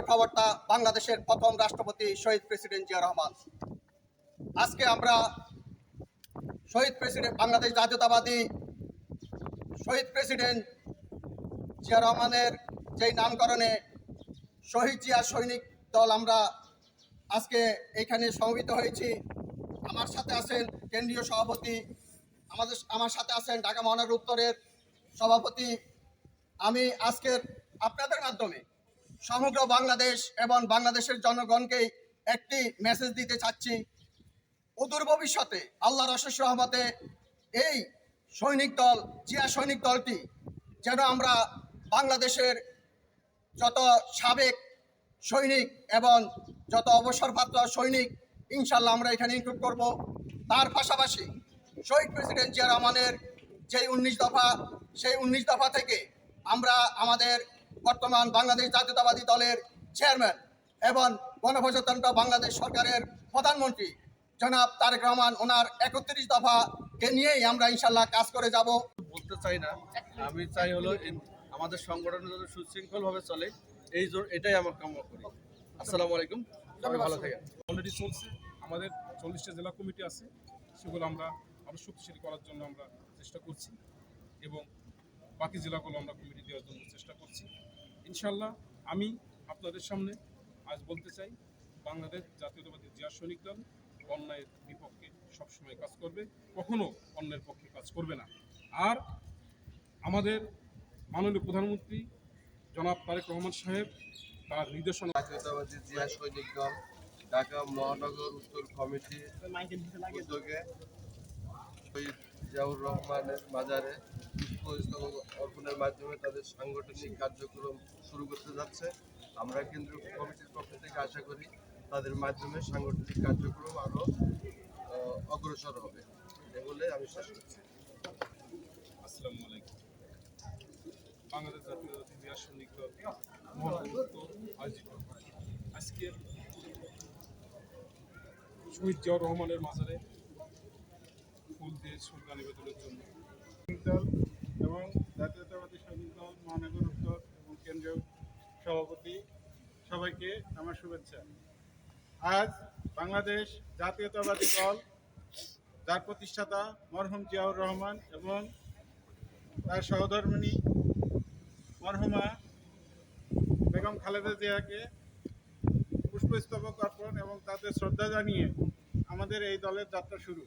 প্রবক্তা বাংলাদেশের প্রথম রাষ্ট্রপতি শহীদ প্রেসিডেন্ট জিয়া রহমান। আজকে আমরা শহীদ প্রেসিডেন্ট বাংলাদেশ জাতীয়তাবাদী শহীদ প্রেসিডেন্ট জিয়া রহমানের যেই নামকরণে শহীদ জিয়া সৈনিক দল আমরা আজকে এখানে সমবেত হয়েছি। আমার সাথে আছেন কেন্দ্রীয় সভাপতি, আমার সাথে আছেন ঢাকা মহানগর উত্তরের সভাপতি। আমি আজকের আপনাদের মাধ্যমে সমগ্র বাংলাদেশ এবং বাংলাদেশের জনগণকে একটি মেসেজ দিতে চাচ্ছি। অদূর ভবিষ্যতে আল্লাহর অশেষ রহমতে এই সৈনিক দল জিয়া সৈনিক দলটি যেন আমরা বাংলাদেশের যত সাবেক সৈনিক এবং যত অবসরপ্রাপ্ত সৈনিক ইনশাল্লাহ আমরা এখানে ইনক্লুড করব। তার পাশাপাশি শহীদ প্রেসিডেন্ট জিয়া রহমানের যেই 19 দফা, সেই 19 দফা থেকে আমরা আমাদের বর্তমান বাংলাদেশ জাতীয়তাবাদী দলের চেয়ারম্যান এবং গণপ্রজাতন্ত্র বাংলাদেশ সরকারের প্রধানমন্ত্রী জনাব তারেক রহমান ওনার 31 দফাকে নিয়েই আমরা ইনশাল্লাহ কাজ করে যাব। বলতে চাই না, আমি চাই হলো আমাদের সংগঠন যাতে সুশৃঙ্খলভাবে চলে, এটাই আমার কামনা করি। আসসালামু আলাইকুম, সবাই ভালো থাকেন। অলরেডি চলছে, আমাদের 40টা জেলা কমিটি আছে, সেগুলো আমরা আরও শক্তিশালী করার জন্য আমরা চেষ্টা করছি এবং বাকি জেলাগুলো আমরা কমিটি দেওয়ার জন্য চেষ্টা করছি। ইনশাল্লাহ আমি আপনাদের সামনে আজ বলতে চাই, বাংলাদেশ জাতীয়তাবাদী জিয়া সৈনিক দল অন্যায়ের বিপক্ষে সবসময় কাজ করবে, কখনো অন্যের পক্ষে কাজ করবে না। আর আমাদের মাননীয় প্রধানমন্ত্রী জনাব তারেক রহমান সাহেব তার নির্দেশনা জাতীয়তাবাদী জিয়া সৈনিক দল ঢাকা মহানগর উত্তর কমিটি উদ্যোগে শহীদ জিয়াউর রহমানের মাজারে পুষ্পস্তবক অর্পণের মাধ্যমে তাদের সাংগঠনিক কার্যক্রম শুরু করতে যাচ্ছে। আমরা কেন্দ্রীয় কমিটির পক্ষ থেকে আশা করি তাদের মাধ্যমে সাংগঠনিক কার্যক্রম আরও অগ্রসর হবে বলে আমি শেষ করছি। আসসালামু আলাইকুম। বাংলাদেশ জাতীয়তাবাদী জিয়া সৈনিক দল আয়োজিত আজকে শহীদ জিয়াউর রহমানের মাজারে ফুল দিয়ে শ্রদ্ধা নিবেদনের জন্য দল এবং জাতীয়তাবাদী সৈনিক দল মহানগর উত্তর এবং কেন্দ্রীয় সভাপতি সবাইকে আমার শুভেচ্ছা। আজ বাংলাদেশ জাতীয়তাবাদী দল, যার প্রতিষ্ঠাতা মরহুম জিয়াউর রহমান এবং তার সহধর্মিণী মরহুমা বেগম খালেদা জিয়াকে পুষ্পস্তবক অর্পণ এবং তাদের শ্রদ্ধা জানিয়ে আমাদের এই দলের যাত্রা শুরু।